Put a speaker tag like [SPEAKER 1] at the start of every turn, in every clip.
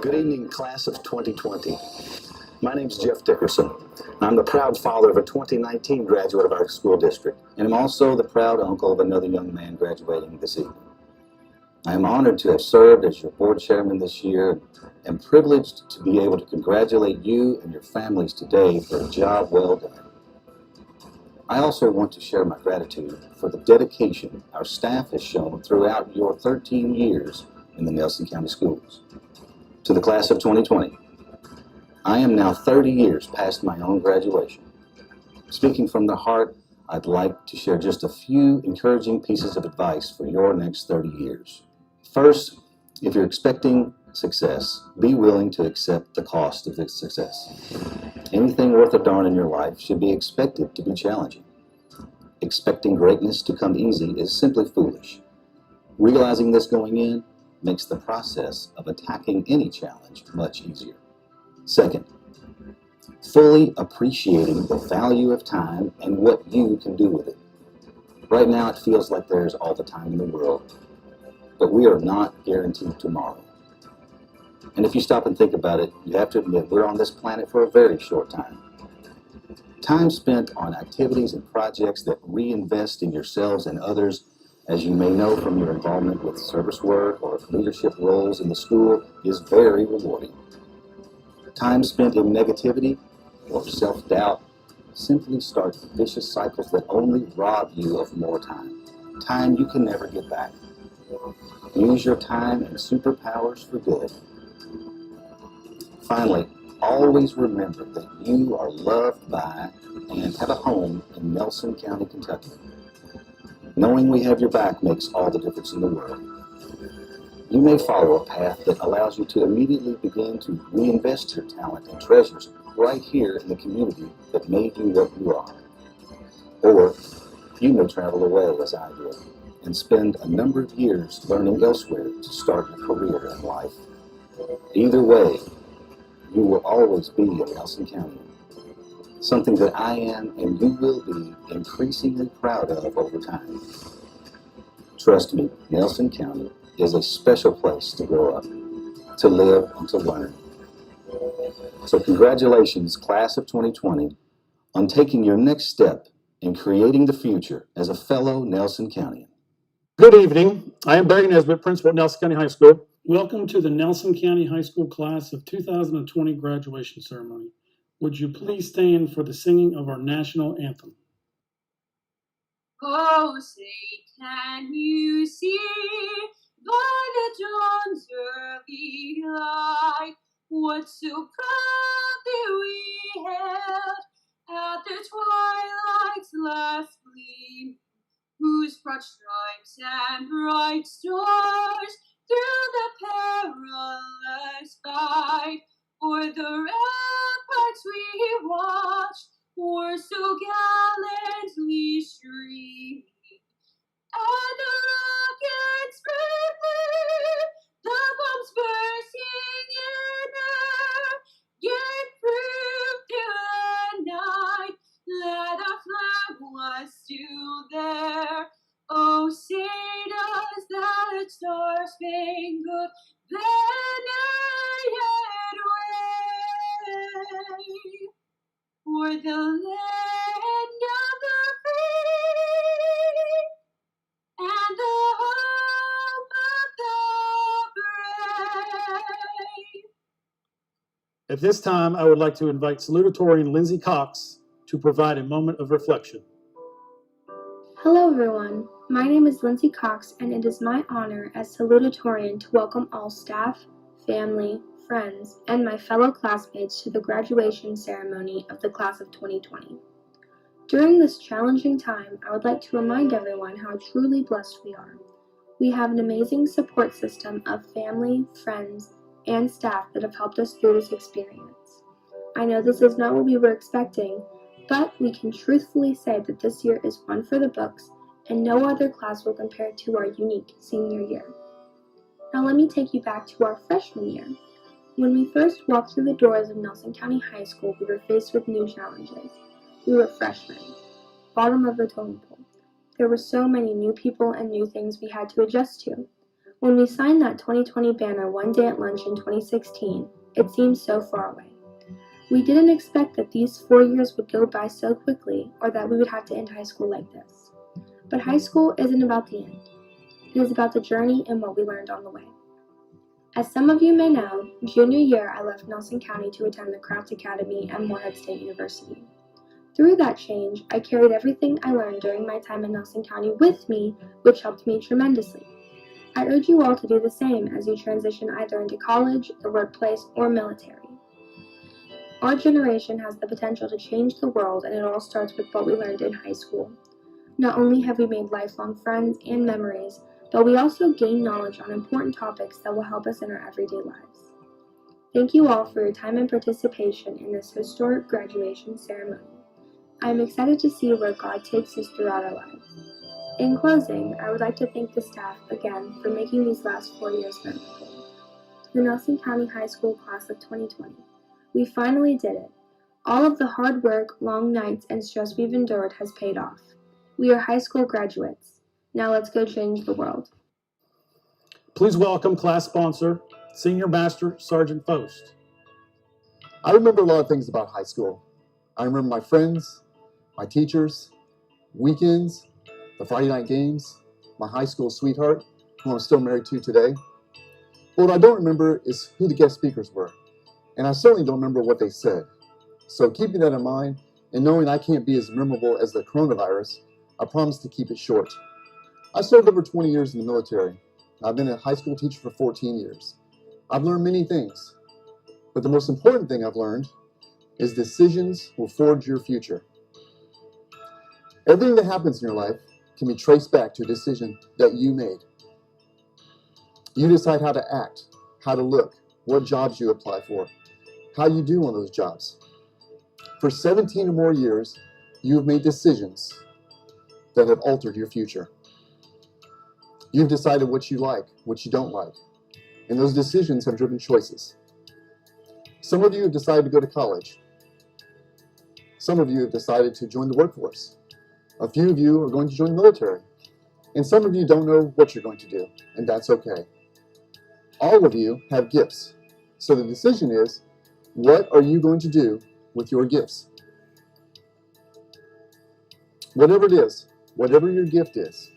[SPEAKER 1] Good evening, class of 2020. My name's Jeff Dickerson. I'm the proud father of a 2019 graduate of our school district, and I'm also the proud uncle of another young man graduating this evening. I am honored to have served as your board chairman this year and privileged to be able to congratulate you and your families today for a job well done. I also want to share my gratitude for the dedication our staff has shown throughout your 13 years in the Nelson County Schools. To the class of 2020, I am now 30 years past my own graduation. Speaking from the heart, I'd like to share just a few encouraging pieces of advice for your next 30 years. First, if you're expecting success, be willing to accept the cost of this success. Anything worth a darn in your life should be expected to be challenging. Expecting greatness to come easy is simply foolish. Realizing this going in makes the process of attacking any challenge much easier. Second, fully appreciating the value of time and what you can do with it. Right now it feels like there's all the time in the world, but we are not guaranteed tomorrow. And if you stop and think about it, you have to admit we're on this planet for a very short time. Time spent on activities and projects that reinvest in yourselves and others, as you may know from your involvement with service work or leadership roles in the school, is very rewarding. Time spent in negativity or self-doubt simply starts vicious cycles that only rob you of more time. Time you can never get back. Use your time and superpowers for good. Finally, always remember that you are loved by and have a home in Nelson County, Kentucky. Knowing we have your back makes all the difference in the world. You may follow a path that allows you to immediately begin to reinvest your talent and treasures right here in the community that made you what you are. Or you may travel away as I did and spend a number of years learning elsewhere to start a career in life. Either way, you will always be a Nelson County, something that I am and you will be increasingly proud of over time. Trust me, Nelson County is a special place to grow up, to live, and to learn. So congratulations, class of 2020, on taking your next step in creating the future as a fellow Nelson Countian.
[SPEAKER 2] Good evening. I am Barry Nesbitt, principal at Nelson County High School. Welcome to the Nelson County High School class of 2020 graduation ceremony. Would you please stand for the singing of our national anthem?
[SPEAKER 3] Oh, say, can you see by the dawn's early light what so proudly we hailed at the twilight's last gleam, whose broad stripes and bright stars through the perilous fight o'er the ramparts we watched were so gallantly streaming, and the rockets bravely, the bombs bursting in air, yet proved through the night that our flag was still there. Oh, say does that star-spangled banner yet wave for the land of the free and the hope of the brave?
[SPEAKER 2] At this time, I would like to invite salutatorian Lindsay Cox to provide a moment of reflection.
[SPEAKER 4] Hello everyone, my name is Lindsay Cox and it is my honor as salutatorian to welcome all staff, family, friends, and my fellow classmates to the graduation ceremony of the class of 2020. During this challenging time, I would like to remind everyone how truly blessed we are. We have an amazing support system of family, friends, and staff that have helped us through this experience. I know this is not what we were expecting, but we can truthfully say that this year is one for the books, and no other class will compare to our unique senior year. Now let me take you back to our freshman year. When we first walked through the doors of Nelson County High School, we were faced with new challenges. We were freshmen, bottom of the totem pole. There were so many new people and new things we had to adjust to. When we signed that 2020 banner one day at lunch in 2016, it seemed so far away. We didn't expect that these 4 years would go by so quickly or that we would have to end high school like this. But high school isn't about the end. It is about the journey and what we learned on the way. As some of you may know, junior year I left Nelson County to attend the Craft Academy at Morehead State University. Through that change, I carried everything I learned during my time in Nelson County with me, which helped me tremendously. I urge you all to do the same as you transition either into college, the workplace, or military. Our generation has the potential to change the world, and it all starts with what we learned in high school. Not only have we made lifelong friends and memories, but we also gain knowledge on important topics that will help us in our everyday lives. Thank you all for your time and participation in this historic graduation ceremony. I am excited to see where God takes us throughout our lives. In closing, I would like to thank the staff again for making these last 4 years memorable. To the Nelson County High School class of 2020, we finally did it. All of the hard work, long nights, and stress we've endured has paid off. We are high school graduates. Now let's go change the world.
[SPEAKER 2] Please welcome class sponsor, Senior Master Sergeant Faust.
[SPEAKER 5] I remember a lot of things about high school. I remember my friends, my teachers, weekends, the Friday night games, my high school sweetheart, who I'm still married to today. But what I don't remember is who the guest speakers were. And I certainly don't remember what they said. So keeping that in mind and knowing I can't be as memorable as the coronavirus, I promise to keep it short. I served over 20 years in the military. I've been a high school teacher for 14 years. I've learned many things, but the most important thing I've learned is decisions will forge your future. Everything that happens in your life can be traced back to a decision that you made. You decide how to act, how to look, what jobs you apply for, how you do on those jobs. For 17 or more years, you have made decisions that have altered your future. You've decided what you like, what you don't like, and those decisions have driven choices. Some of you have decided to go to college. Some of you have decided to join the workforce. A few of you are going to join the military. And some of you don't know what you're going to do, and that's okay. All of you have gifts. So the decision is, what are you going to do with your gifts? Whatever it is, whatever your gift is,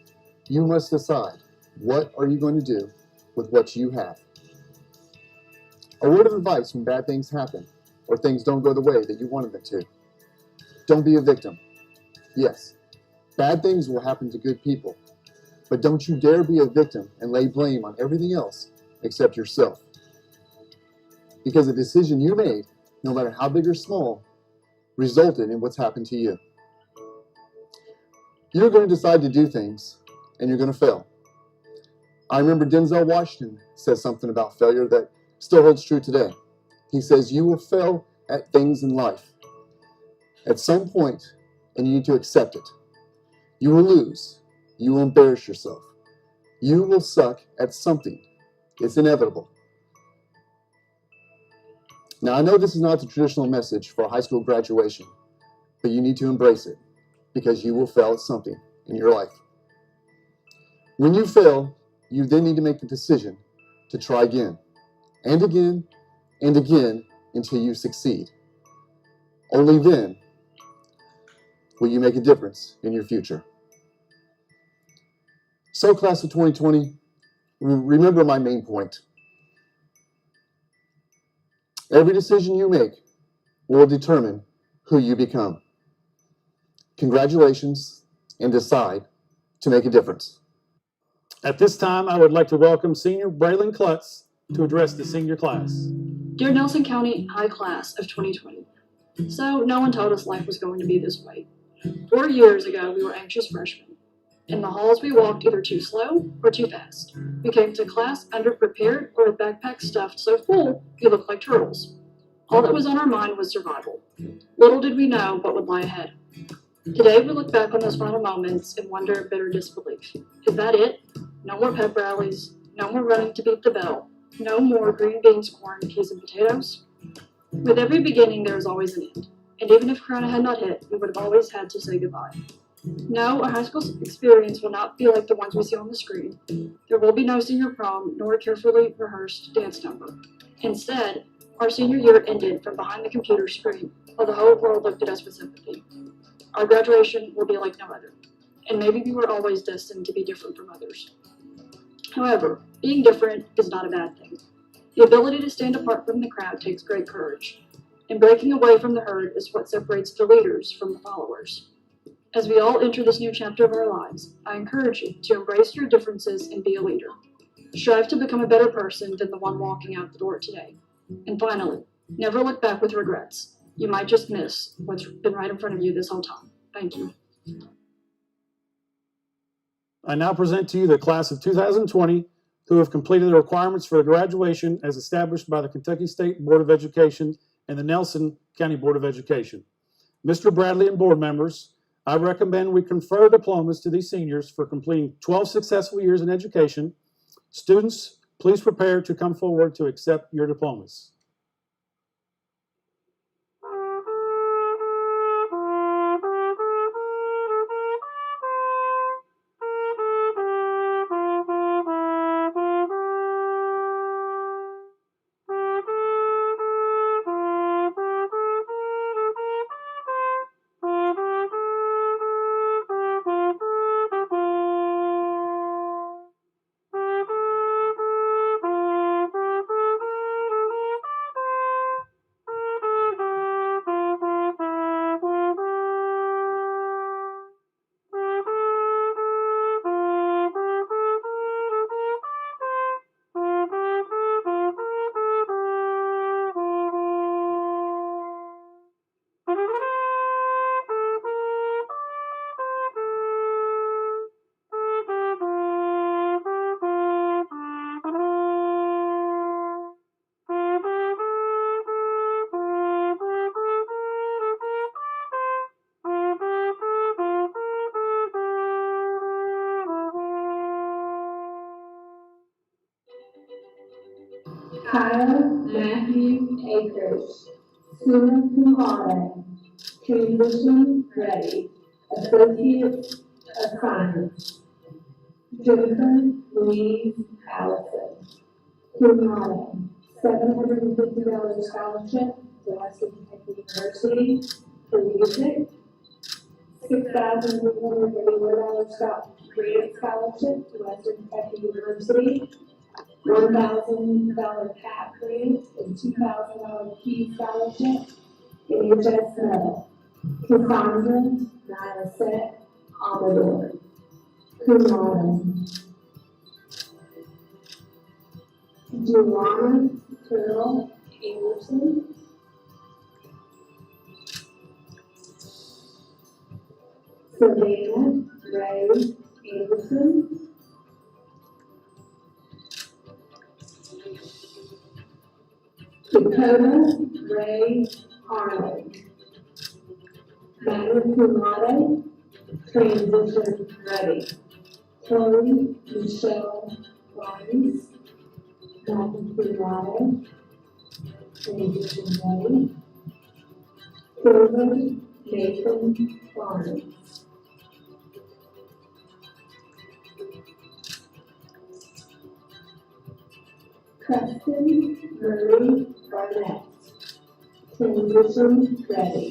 [SPEAKER 5] you must decide, what are you going to do with what you have? A word of advice when bad things happen or things don't go the way that you wanted them to. Don't be a victim. Yes, bad things will happen to good people, but don't you dare be a victim and lay blame on everything else except yourself. Because the decision you made, no matter how big or small, resulted in what's happened to you. You're going to decide to do things, and you're going to fail. I remember Denzel Washington says something about failure that still holds true today. He says, you will fail at things in life at some point, and you need to accept it. You will lose. You will embarrass yourself. You will suck at something. It's inevitable. Now, I know this is not the traditional message for high school graduation, but you need to embrace it because you will fail at something in your life. When you fail, you then need to make the decision to try again and again and again until you succeed. Only then will you make a difference in your future. So, class of 2020, remember my main point. Every decision you make will determine who you become. Congratulations, and decide to make a difference.
[SPEAKER 2] At this time, I would like to welcome Senior Braylon Klutz to address the senior class.
[SPEAKER 6] Dear Nelson County High Class of 2020, so no one told us life was going to be this way. 4 years ago, we were anxious freshmen. In the halls, we walked either too slow or too fast. We came to class underprepared or with backpacks stuffed so full we looked like turtles. All that was on our mind was survival. Little did we know what would lie ahead. Today, we look back on those final moments and wonder in bitter disbelief. Is that it? No more pep rallies, no more running to beat the bell, no more green beans, corn, peas, and potatoes? With every beginning, there is always an end. And even if Corona had not hit, we would have always had to say goodbye. No, a high school experience will not be like the ones we see on the screen. There will be no senior prom nor a carefully rehearsed dance number. Instead, our senior year ended from behind the computer screen while the whole world looked at us with sympathy. Our graduation will be like no other, and maybe we were always destined to be different from others. However, being different is not a bad thing. The ability to stand apart from the crowd takes great courage, and breaking away from the herd is what separates the leaders from the followers. As we all enter this new chapter of our lives, I encourage you to embrace your differences and be a leader. Strive to become a better person than the one walking out the door today. And finally, never look back with regrets. You might just miss what's been right in front of you this whole time. Thank you.
[SPEAKER 2] I now present to you the class of 2020 who have completed the requirements for graduation as established by the Kentucky State Board of Education and the Nelson County Board of Education. Mr. Bradley and board members, I recommend we confer diplomas to these seniors for completing 12 successful years in education. Students, please prepare to come forward to accept your diplomas.
[SPEAKER 4] Kyle Matthew Akers, summa cum laude, transition ready, associate of science. Jennifer Louise Allison, cum laude, $750 scholarship to Western Kentucky University for music, $6,331 grant scholarship to Western Kentucky University, $1,000 CAP grant and $2,000 key scholarship in HS Metal. Cassandra Nylaset Amador, cum laude. Juliana Pearl Anderson, Savannah Ray Anderson, Dakota Ray Arnold, magna cum laude, transition ready. Chloe Michelle Barnes, magna cum laude, transition ready. Silver Nathan Barnes. Preston Marie Barnett, transition ready.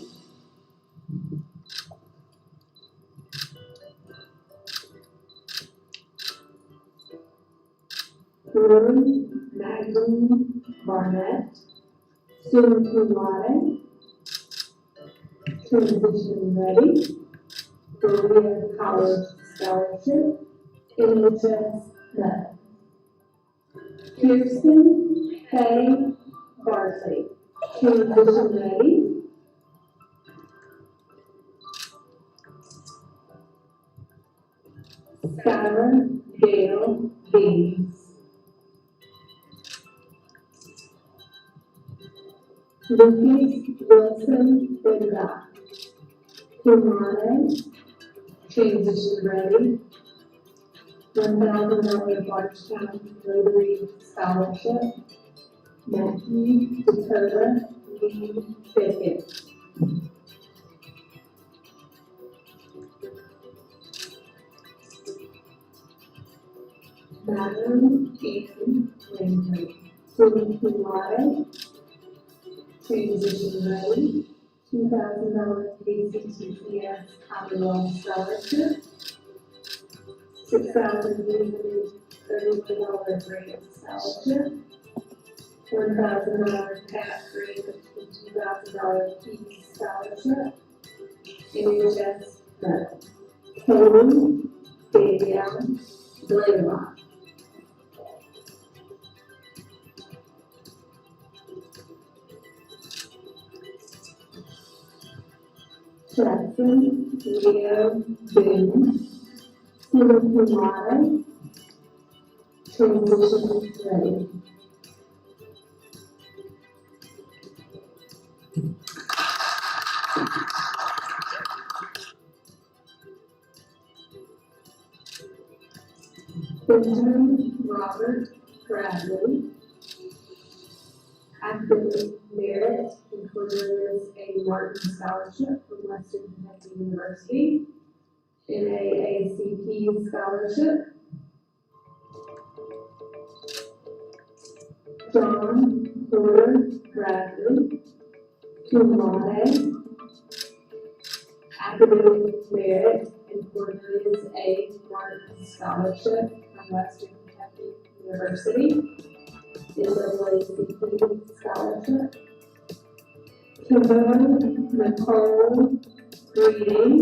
[SPEAKER 4] Lauren Magdalene Barnett, summa cum laude, transition ready. Berea College Scholarship, NHS Med. Kirsten K. Barkley, transition ready. Skylar Gale Beans. Lucas Wilson Benda, cum laude, transition ready. $1,000 Bardstown Rotary Scholarship. Matthew Dakota Lee Pickett.
[SPEAKER 3] Madeline Ethan Lincoln, summa cum laude, transition ready, $2,000 ACTCS Commonwealth Scholarship, $6,331 grant scholarship, $1,000 PAT grant and $2,000 PE scholarship, NHS medal. Cole Davion Blaylock. Jackson Leo Boone, summa cum laude, transition ready. Benjamin Robert Bradley, academic merit and Cornelius A. Martin Scholarship from Western Kentucky University, NAACP Scholarship. John Porter Bradley, cum laude, academic merit and Cornelius A. Martin Scholarship from Western Kentucky University, NAACP Scholarship. Kimberly Nicole Breeding,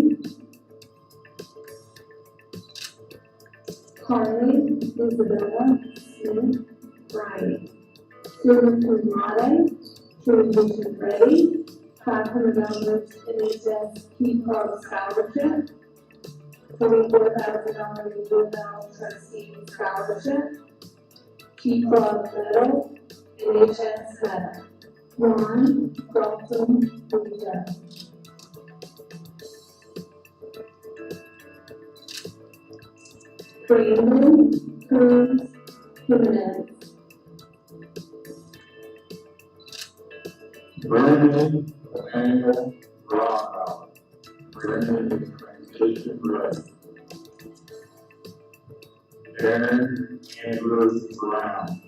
[SPEAKER 3] Carly Isabella Smith Bryant, summa cum laude, transition ready, $500 NHS Key Club Scholarship, $24,000 Juvenile Trustee Scholarship, Key Club Medal, NHS Medal. Ron Dalton Rita. Brandon Cruz Jimenez.
[SPEAKER 7] Brandon Emmanuel Rockout, Brandon Transition Ready. Aaron Andrew Brown,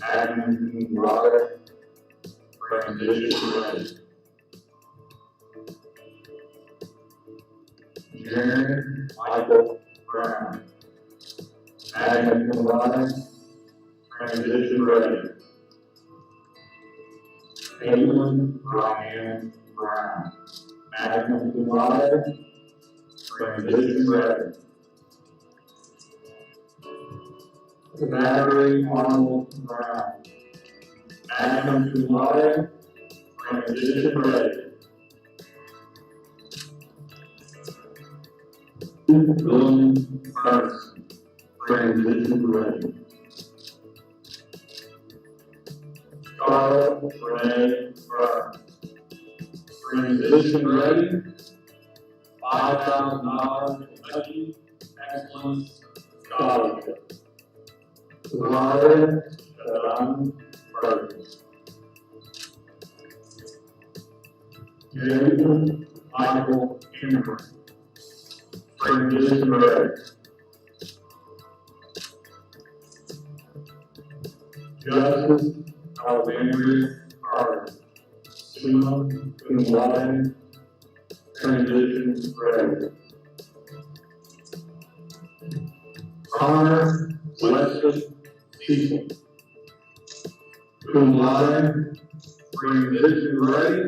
[SPEAKER 7] Adam Robert, Transition Ready. Jaron Michael Brown, Adam Robert, Transition Ready. Caitlin Ryan Brown, magna cum laude, transition ready. Valerie Arnold Brown, magna cum laude, transition ready. William Ferguson, transition ready. Scarlett Renee Burns, transition ready, $5,000 Kentucky Excellence Scholarship. Ryan Sharon Burns. Jason Michael Cameron, transition ready. Justice Alexandria Carter, summa cum laude, transition ready. Connor Wesley Cecil, cum laude, transition ready,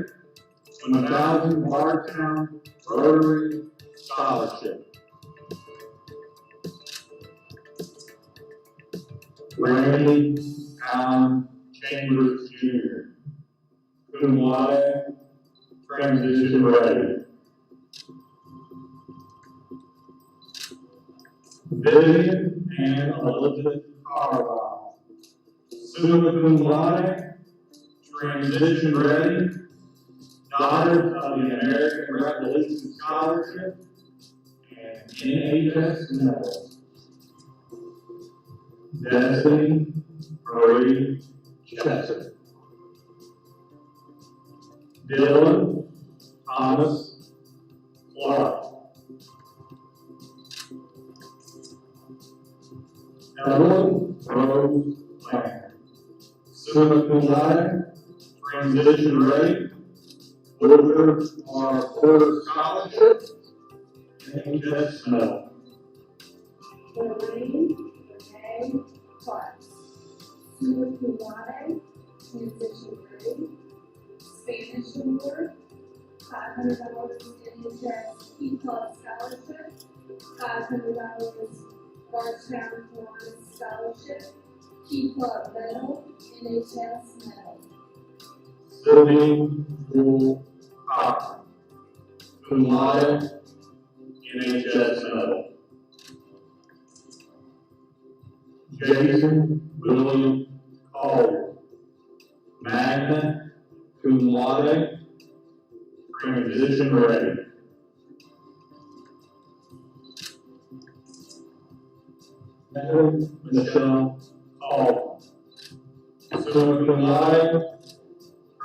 [SPEAKER 7] $1,000 Bardstown Rotary Scholarship. Randy Allen Chambers Jr., cum laude, transition ready. Vivian and Elizabeth Carlisle, summa cum laude, transition ready, Daughters of the American Revolution Scholarship, and NHS medal. Destiny Marie Chester. Dylan Thomas Clark. Evelyn Rose Land. Summa cum laude, transition ready, Luther on a quarter scholarship, and just no.
[SPEAKER 3] Lorraine Renee Clark. Summa cum laude, transition ready, Spanish award, $500 NHS Key Club scholarship, $500 Bardstown Kiwanis scholarship, Key Club medal, NHS medal.
[SPEAKER 7] Sylvie Jewel Cochran, cum laude, NHS medal. Jason William Collier, magna cum laude, transition ready. Natalie Michelle Hall, summa cum laude,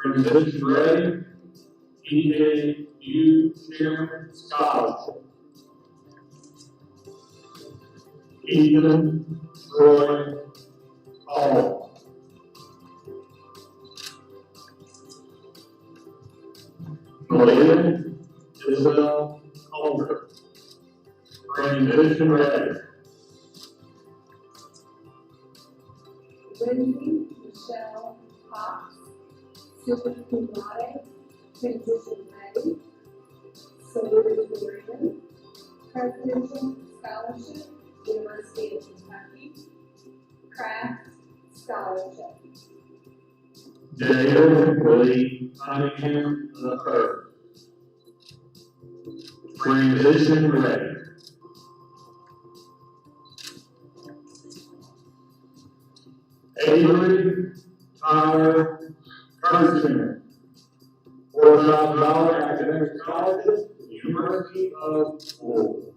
[SPEAKER 7] transition ready, EKU chairman scholarship. Ethan Troy Hall, Malia Isabel Culver, transition ready.
[SPEAKER 3] Lindsay Michelle Cox, summa cum laude, transition ready, salutatorian, presidential scholarship, University of Kentucky, craft scholarship.
[SPEAKER 7] David Lee Cunningham III, transition ready. Avery Tyler Kirsten, $4,000 academic scholarship, University of Louisville.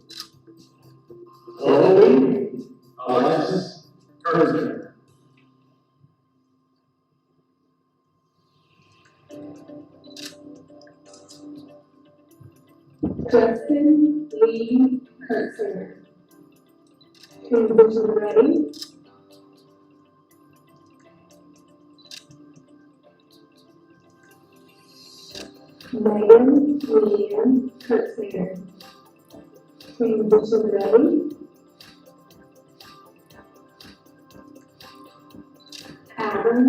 [SPEAKER 7] Chloe Alexis Kirsten,
[SPEAKER 3] Justin Lee Kurtzer, transition ready. Megan Leanne Kurtzer, transition ready. Adam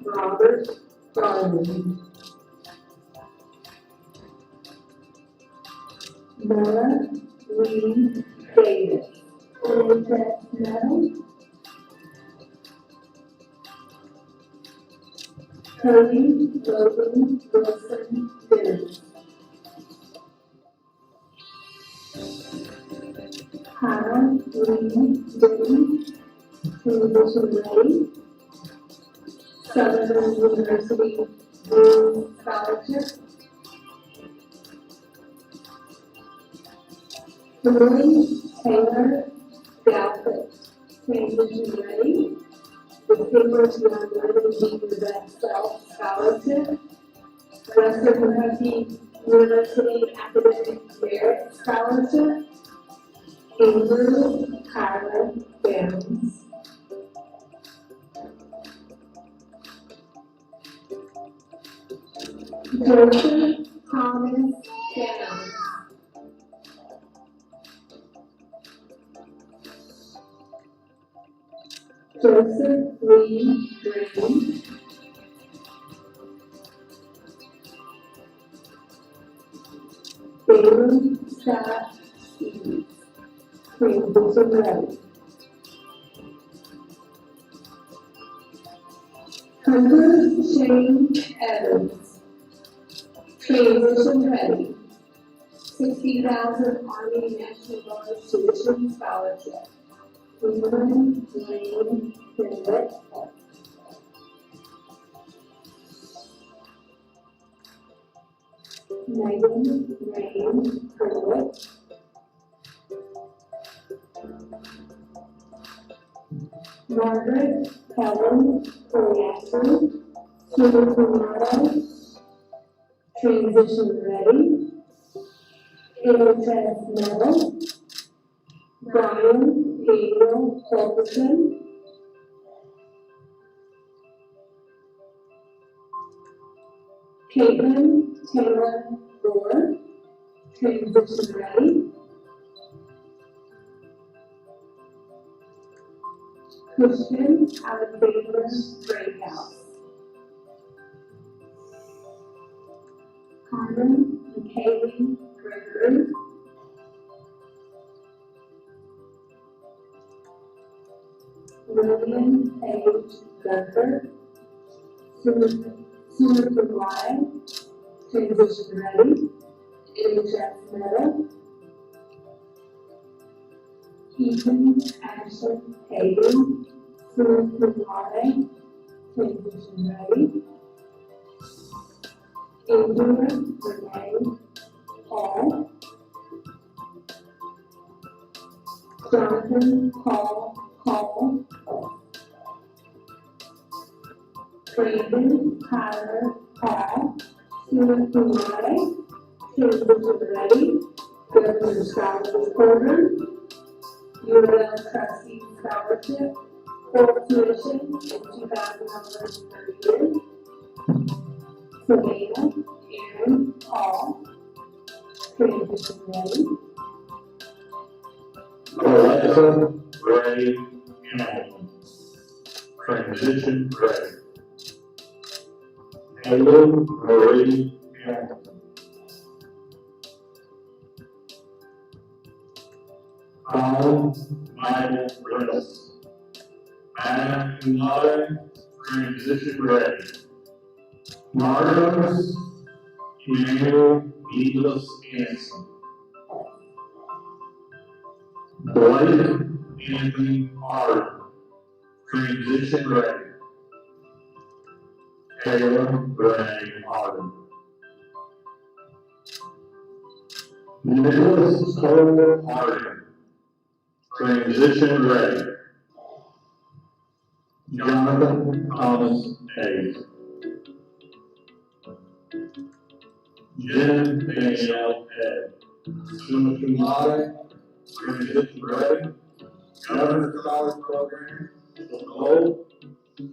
[SPEAKER 3] Robert Garland, Noah Lee Davis, NHS medal. Cody Logan Wilson Dennis, Hannah Lee Dennis, transition ready. Southern University Women's Scholarship. Emily Taylor Galford, transition ready. Distinguished Young Women Be the Best Self Scholarship. Western Kentucky University Academic Merit Scholarship. Andrew Tyler Downs. Joseph Thomas Downs. Joseph Lee Green. David Scott Stevens, transition ready. Hunter Shane Evans, transition ready. 60,000 Army National Guard tuition scholarship. Cameron Lane Finlett. Megan Lane Finlett. Margaret Helen Oriasu, summa cum laude, transition ready. NHS medal. Brian Gabriel Fulkerson, Caitlin Taylor Brewer, transition ready. Christian Alexander Greathouse. Carmen McKaylee Gregory. William Page Gunther. Susan Ryan, transition ready. NHS Meadow. Ethan Ashton Hayden, Susan Ryan, transition ready. Andrew Renee Paul. Jonathan Paul. Brandon Tyler Paul. Susan Ryan, transition ready. Governor Scholarship Program. URL Trustee Scholarship. Full tuition in 2030 years. Savannah Aaron Paul, transition ready.
[SPEAKER 7] Alexa Ray Hamilton, transition ready. Helen Marie Hamilton. Colin Michael Reynolds, Anna Kumai, transition ready. Marcos Emmanuel Needless Hanson. Blake Anthony Hart, transition ready. Kayla Renee Harden. Nicholas Cole Harden, transition ready. Jonathan Thomas Hayes. Jen Danielle Head, summa cum laude, transition ready. Governor's College Program, Gold,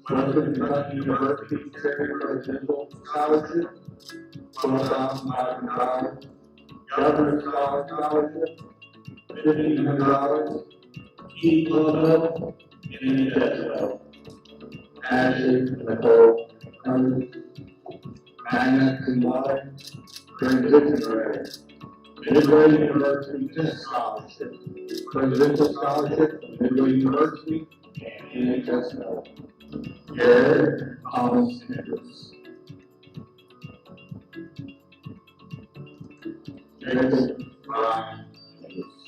[SPEAKER 7] Western Kentucky University Cherry Presidential Scholarship, $12,500. Governor's College Scholarship, $1,500. Diplomas, and NHS. Ashley Nicole Cummings, magna cum laude, transition ready. Midway University Tennis Scholarship, Presidential Scholarship, Midway University, and NHS. Garrett Thomas Nichols. Jacob Ryan Nichols.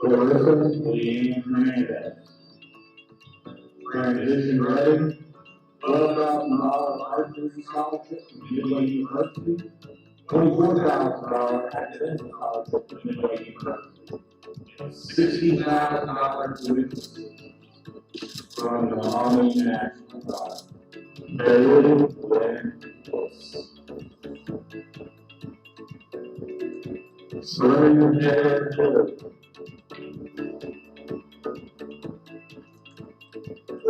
[SPEAKER 7] Clarissa Leanne Hernandez, transition ready. $12,000 archery scholarship from Midway University, $24,000 academic scholarship from Midway University, $60,000 tuition from the Army National Guard. Bailey Lynn Wilson. Spring Taylor Hill.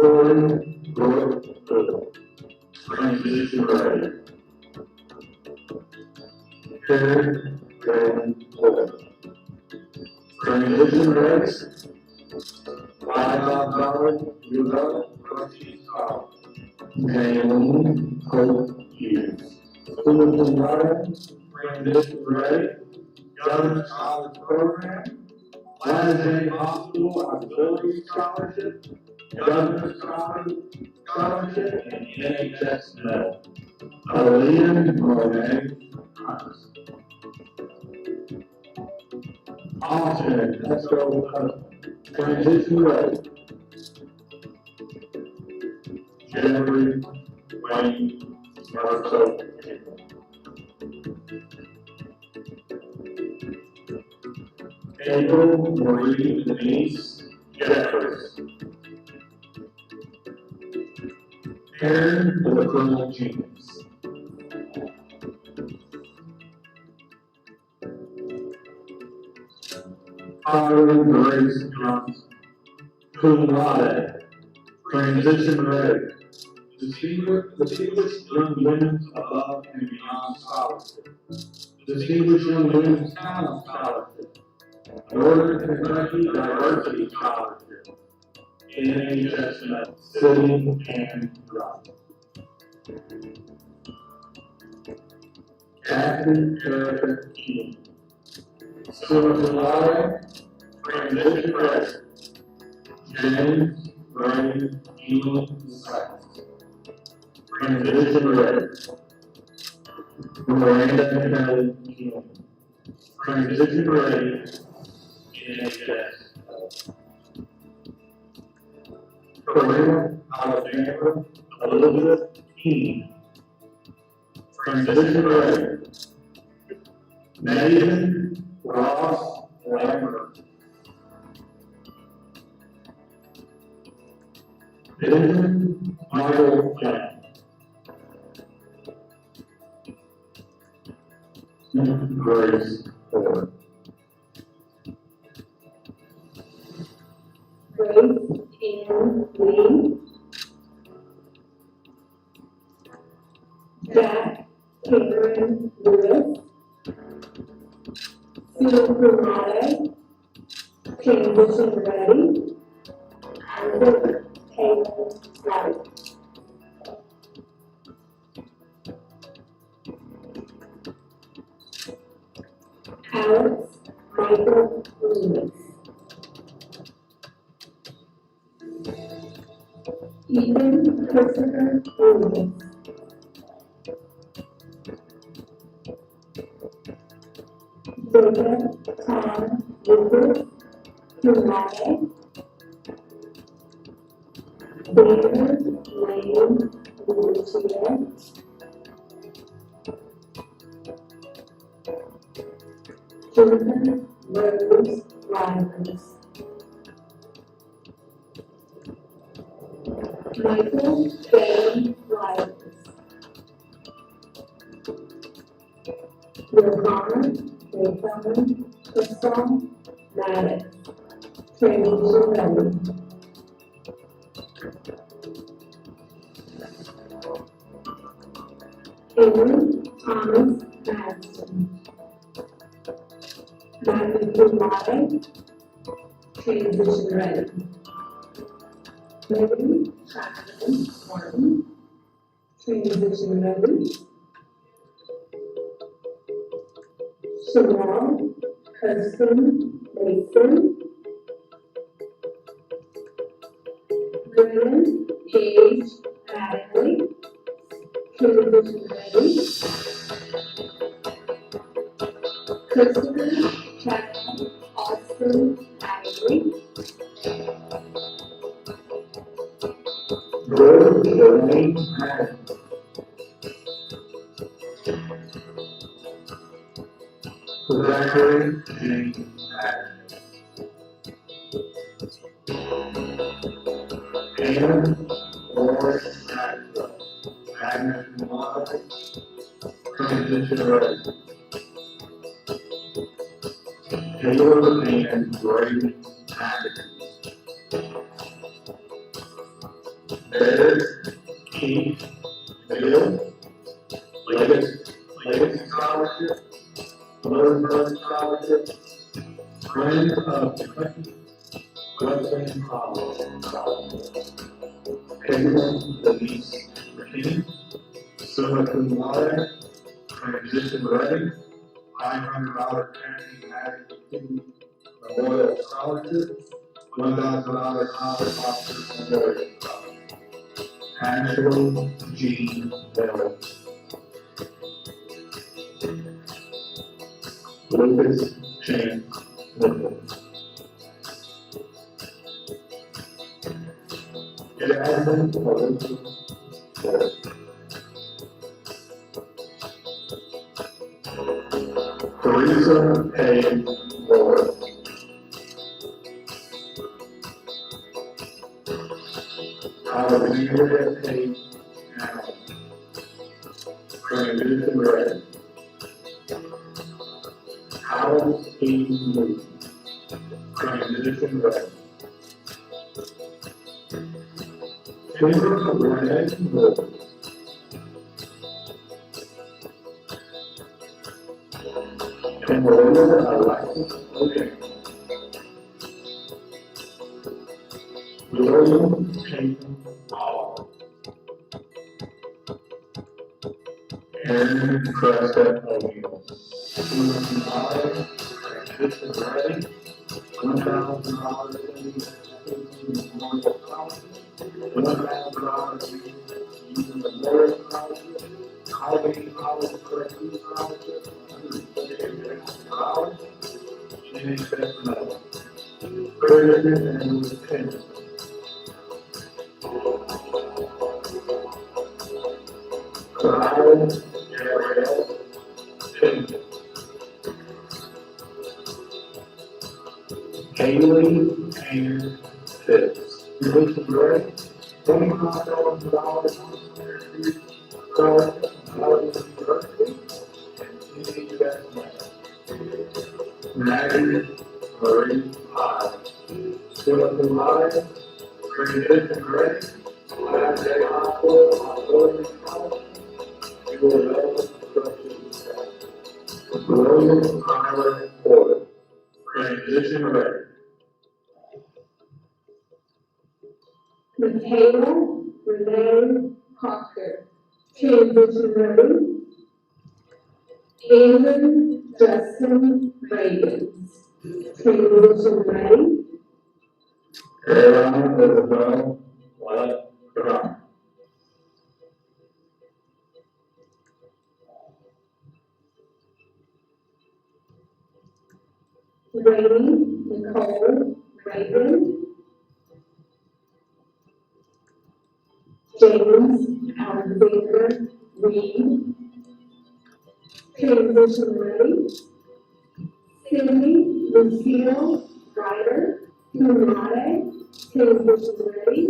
[SPEAKER 7] Corey Brooke Hill, transition ready. Karen Graham Hill, transition ready. $5,000 UW Trustee Scholar. Jalen Hope Hughes, Fullerton Ryan, transition ready. Governor's College Program. Latter-day Hospital Auxiliary Scholarship, Governor's College Scholarship, and NHS Medal. Aaliyah Monet Thomas. Austin Esco, transition ready. Jeffrey Wayne Marceau. April Marie Denise Jeffers. Aaron the Colonel Jenkins. Tyler Grace Johnson, cum laude, transition ready. Distinguished young women's above and beyond scholarship. Distinguished young women's talent scholarship. Northern Kentucky Diversity Scholarship. NHS City and Drop. Catherine Erica King. Summa cum laude, transition ready. James Ray England II. Transition ready. Miranda Kelly King. Transition ready. NHS. Corinna Alexandra Elizabeth King. Transition ready. Nathan Ross Lambert. Benjamin Michael Flynn. Grace Ford.
[SPEAKER 3] Grace Ann Lee. Jack Cameron Lewis. Summa cum laude, transition ready. Isaac Taylor Wright. Alex Michael Lewis. Ethan Christopher Lewis. Jacob Tom Lucas, cum laude. David Lane Lucia. Jonathan Rose Lyons. Michael Bailey Lyons. Johanna Nathan Crystal Maddox. Transition ready. Henry Thomas Madsen. Matthew cum laude, transition ready. Megan Chapman Martin, transition ready. Chanel Kirsten Mason. Brennan Page Mattingly, transition ready. Christopher Chapman Austin Mattingly.
[SPEAKER 7] Drew Elaine Madden. Zachary James Madden. Anna Lauren Maxwell. Agnes Molly. Transition ready. Taylor and Grady Patterson. Derek Keith Bill. Latest scholarship. Learnberg Scholarship. Friend of Kentucky. Wesleyan College. Caitlin Denise McKinney. Summa cum laude. Transition ready. $500 Kathy Madden Memorial Scholarship. $1,000 College Officer Memorial Scholarship. Ashley G. Bell. Lucas James Little. Jasmine Elizabeth Bell. Teresa A. Lord. Alexandria A. Allen. Transition ready. Alice E. Lee. Transition ready. Timber Renee Wood. Timber Alexis O'Day. William Payton Hall. Aaron Prescott O'Neill. Transition ready. $1,000 $1,000 using the Lord Scholarship, Colony College Corrections Scholarship, $138,000, NHS Medal. President and Lieutenant. Kyle Ariel Pinkett. Haley Ann Phipps. Tuition rate, $25,000 scholarship, Howard University, and NHS Medal. Maggie Marie Hyde. Timothy Lyons, transition rate, 5-day hospital, auxiliary scholarship, URL instruction staff. William Tyler Porter, transition rate.
[SPEAKER 3] Michaela Renee Hawker, transition ready. Andrew Justin Ravens, transition ready.
[SPEAKER 7] Carolina Isabel Brown.
[SPEAKER 3] Rainy Nicole Raven. James Alexander Reed, transition ready. Cindy Lucille Ryder, Humade, transition ready.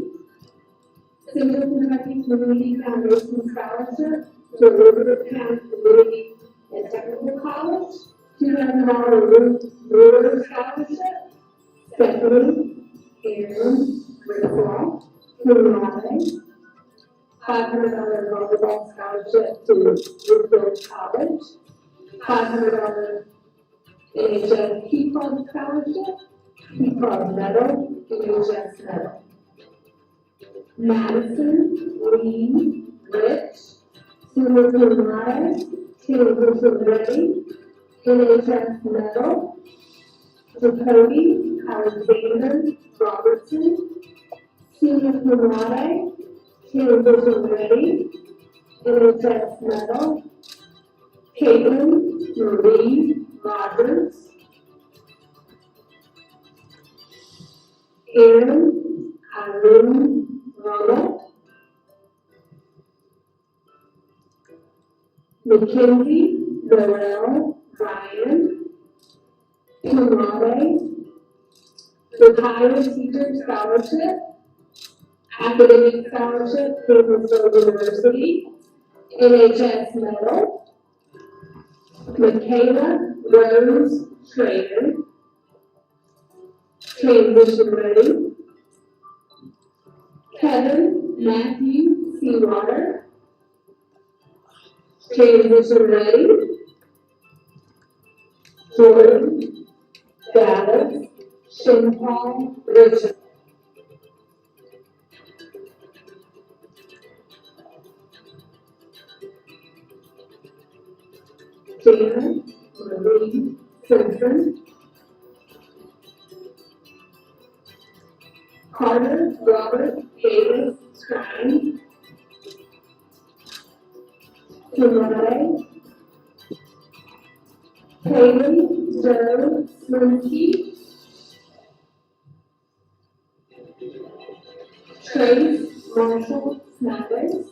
[SPEAKER 3] Central Kentucky Community Foundation Scholarship to Elizabeth County Community and Technical College, $200 Brewer Scholarship. Stephanie Aaron Griswold, Humade. $500 volleyball scholarship to Woodfield College, $500 NHS Key Club scholarship, Key Club medal, NHS medal. Madison Lee Rich, Summa transition ready, NHS medal. Jacoby Alexander Robertson, Summa transition ready, NHS medal. Caitlin Marie Rogers. Aaron Irene Ronald. Mackenzie Noel Ryan. Humade, retired teacher scholarship. Academic scholarship, Dickerson University, NHS medal. Michaela Rose Schrader, transition ready. Kevin Matthew Seawater, transition ready. Jordan Dallas Shinpal Richard. Jana Marie Simpson. Carter Robert Davis Scrine. Humade. Haley Joe Slinsky. Trace Marshall Smathers.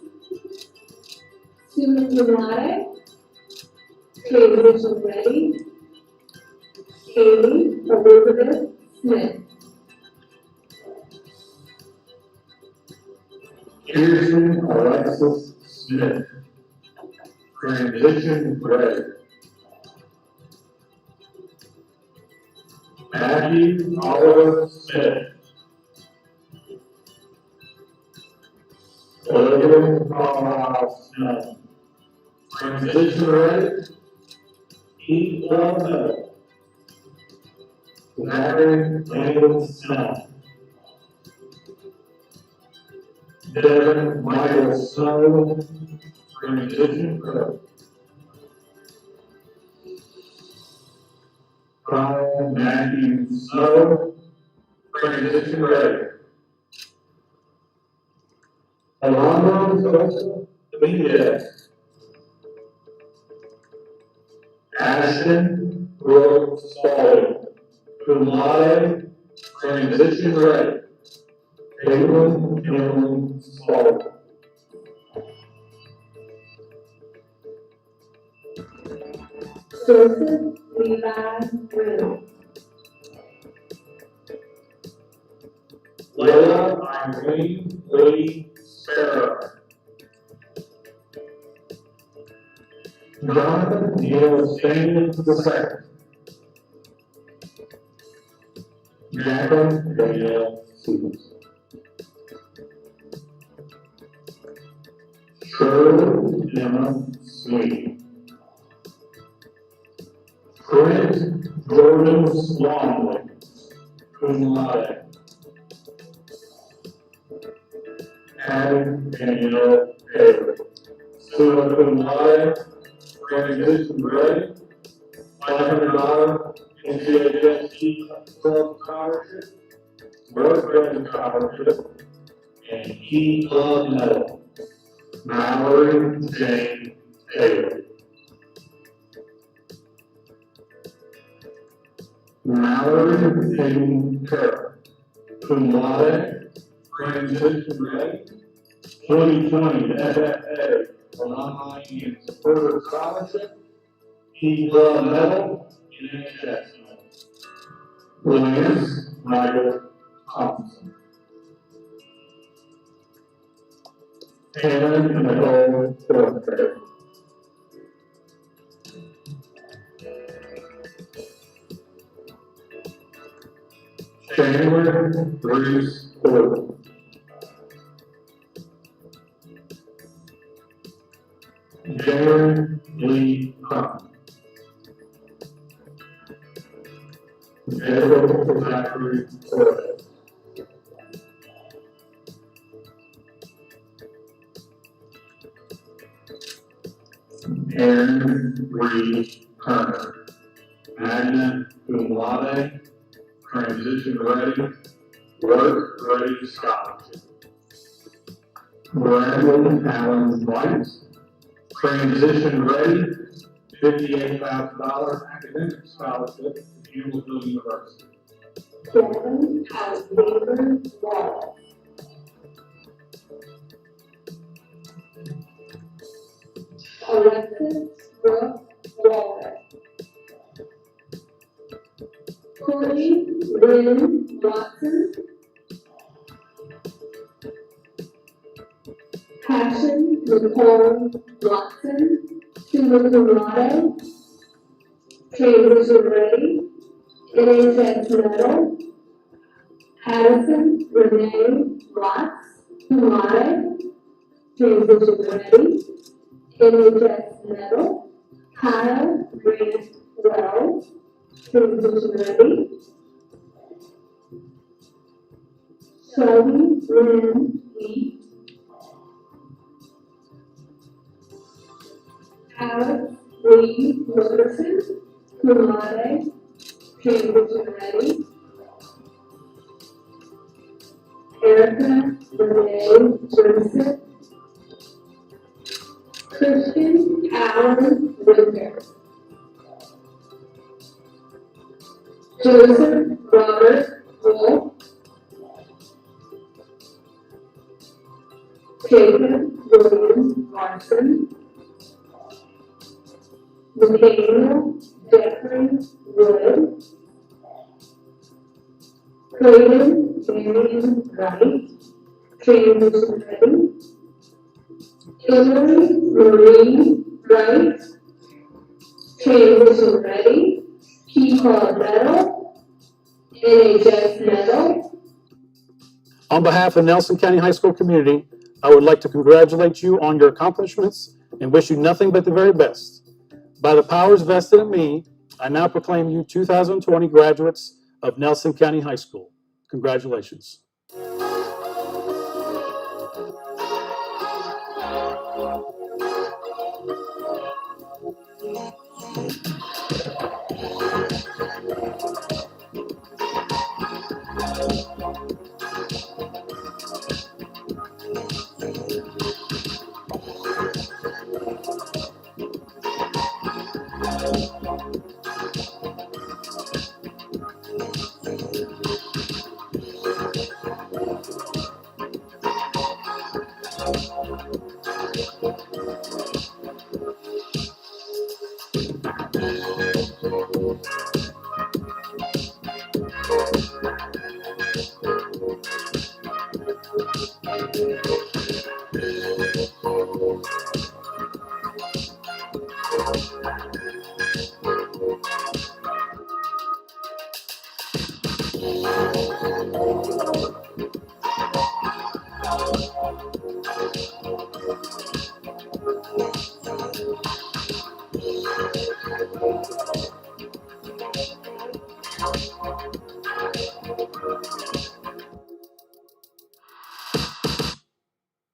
[SPEAKER 3] Humade. Transition ready. Amy Elizabeth Smith.
[SPEAKER 7] Kirsten Alexis Smith, transition ready. Matthew Oliver Smith. Olivia Carlisle Smith. Transition ready. Keith Love. Zachary Landon Smith. Devin Michael Snow. Transition ready. Kyle Matthew Snow. Transition ready. Alonzo Joseph Dominguez. Ashton Brooke Spalding. Cum laude. Transition ready. Caitlin Emily Spalding.
[SPEAKER 3] Joseph Levi Drew.
[SPEAKER 7] Layla Irene Lee Sparrow. Jonathan Neil Stanley II. Jacqueline Danielle Stevens. Shirley Emma Sweet. Trent Jordan Longley. Cum laude. Adam Danielle Taylor. Summa cum laude. Transition ready. $500 NCHS Club Scholarship. Road Running Scholarship. And Key Club Medal. Mallory Jane Taylor. Mallory Hayden Carroll. Cum laude. Transition ready. 2020 FFA for online and supporter scholarship. Key Club Medal. NHS Medal. Lance Michael Thompson. Hannah Nicole Thornberry. Chandler Bruce Gordon. Jared Lee Crump. Jacob Zachary Torres. Aaron Reed Turner. Magna cum laude. Transition ready. Work ready scholarship. Brandon Allen White. Transition ready. $58,000 academic scholarship to Hamilton University.
[SPEAKER 3] Kevin Alexander Wallace. Alexis Brooke Wallace. Courtney Lynn Watson. Passion Nicole Watson. Summa cum laude. Transition ready. NHS Medal. Addison Renee Watts. Cum laude. Transition ready. NHS Medal. Kyle Grant Wells. Transition ready. Shelby Lynn Heath. Alex Lee Dickerson. Cum laude. Transition ready. Erica Renee Joseph. Christian Allen Winter. Joseph Robert Wolf. Jacob William Larson. Nathaniel Jeffrey Wood. Clayton Marion Wright. Transition ready. Emily Marie Wright. Transition ready. Key Club Medal. NHS medal.
[SPEAKER 2] On behalf of the Nelson County High School community, I would like to congratulate you on your accomplishments and wish you nothing but the very best. By the powers vested in me, I now proclaim you 2020 graduates of Nelson County High School. Congratulations.